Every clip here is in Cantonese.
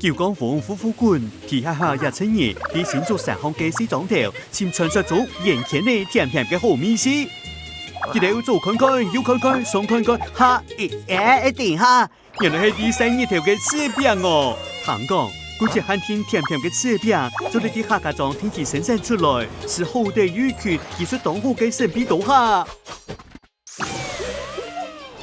九江風夫婦館，皮下下也趁熱，喺新竹山巷嘅西莊頭，先傳出咗眼前嘅甜甜嘅好味思。佢哋左看看，右看看，上看看，下等下，原來係啲生意頭嘅柿餅哦。聽講，嗰隻很甜甜嘅柿餅，做你啲客家莊天氣生產出來，是好地預期技術當好嘅神秘刀下。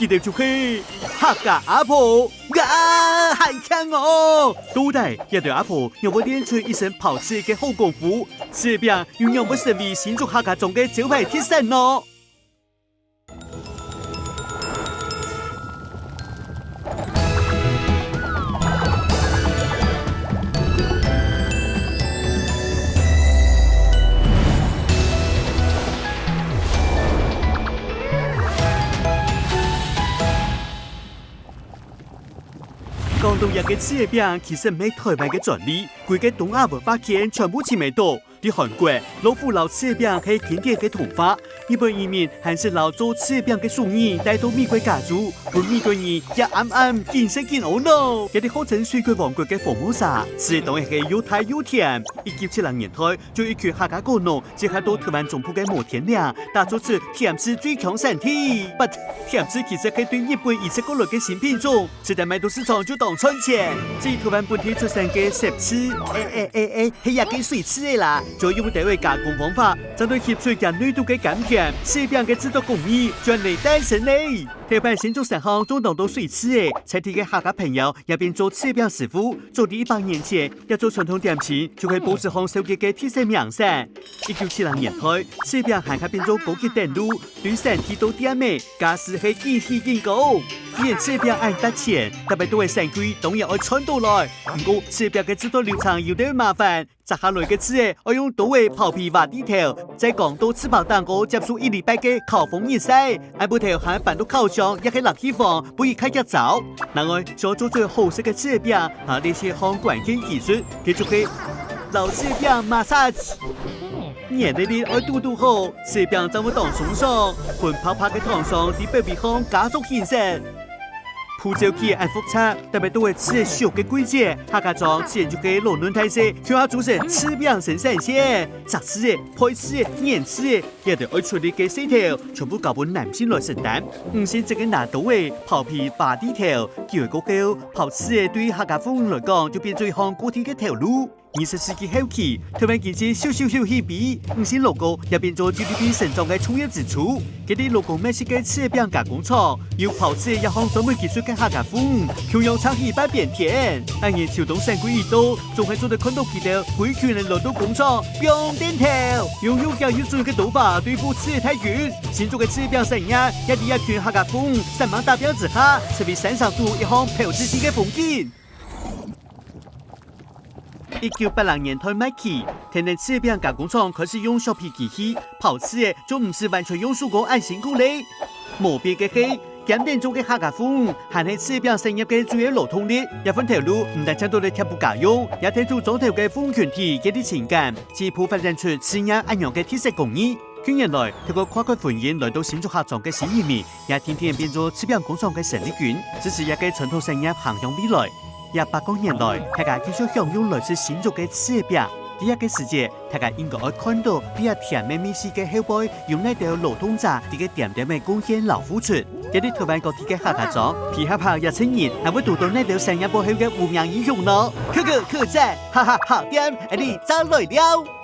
佢哋就係客家阿婆，好強哦！到底一對阿婆讓我練出一身刨刺嘅好功夫，柿餅又讓我成為新竹客家莊嘅招牌鐵神咯。廣東人嘅柿餅其實唔係台灣嘅專利，佢嘅東亞文化圈全部知名度。喺韓國，老虎撈柿餅係經典嘅童話。日本移民還是撈做柿餅嘅俗人帶到美國家住，而美國人也啱見識見好咯。有啲號稱水果王國嘅福摩沙，柿當然係又大又甜。1970年代，就一群客家果農結合到台灣總部嘅摩天嶺，打造出甜柿最強產地。But 甜柿其實係對日本移植過來嘅新品種，直接賣到市場就當賺錢。至於台灣本地出生嘅石柿，係也幾水柿嘅啦。就用地位加工方法，針對翕出人類度嘅甘甜，柿餅嘅製作工藝專利誕生嘞。台灣新竹山巷中當到水柿誒，在地嘅客家朋友也變做柿餅師傅，做啲100年前要做傳統點心，就係報紙行收集嘅鐵線名聲。1970年代，柿餅還變做高級登錄，對身體都點美，假使係健體健高。既然柿餅按得錢，特別都係成貴，當然愛傳到來。不過柿餅嘅製作流程有點麻煩，摘下來嘅柿我用刀位刨皮挖啲頭，再講到吃飽蛋糕接觸1禮拜嘅烤風熱曬，按部頭還搬到烤箱，也係冷氣房，不宜開一早。另外，想做最好食嘅柿餅，呢啲項關鍵技術，繼續係老柿餅 massage。熱啲啲愛嘟嘟好，柿餅就會當鬆爽，混泡泡嘅糖霜啲表皮康加速顯色。鋪照機按複雜，特別都會吃熟嘅季節，客家莊自然就嘅老嫩態勢，向下組成柿餅生產線，雜柿、配柿、黏柿，一定愛處理嘅細條，全部交俾男性來承擔。唔先自己拿刀位刨皮拔啲頭，叫佢個叫刨柿，對於客家婦人來講，就變做一項固定嘅條路。20世紀後期，台灣經濟小起飛，唔少勞工也變做 GDP 成長嘅重要支柱。佢哋勞工買些嘅柿餅加工廠，要刨柿一項專門技術嘅客家婦，同樣창100變天。但係秋冬三季一到，仲係做得看到佢哋每群人來到工廠，用電頭，用有教有專業嘅刀法對付柿太遠。新竹嘅柿餅生意，一啲一群客家婦3萬大餅之下，成為山上度一項標誌性嘅風景。1980年代末期，天然柿餅加工廠開始用削皮機器刨柿，就唔是完全用手工按辛苦嘞。無別嘅係，減點做嘅客家婦，還係柿餅生意嘅主要勞動力。一份頭路唔但搶到你貼補家用，也睇出莊頭嘅婦群體嘅啲情感，進一步發展出柿葉按樣嘅特色工藝。近年來，透過跨國婚姻來到新竹客莊嘅新移民，也天天變做柿餅工廠嘅生力軍，支持一個傳統產業行向未來。100年來，大家繼續享用來自新竹嘅柿餅。第一個時節，大家應該會看到比較甜美美食嘅後輩，用呢條勞動者啲嘅點點嘅貢獻勞付出。有啲台灣各地嘅客家莊，皮下拍也趁熱，還會讀到呢條產業報後嘅無名英雄咯。可讚，哈哈，好點，你早來了。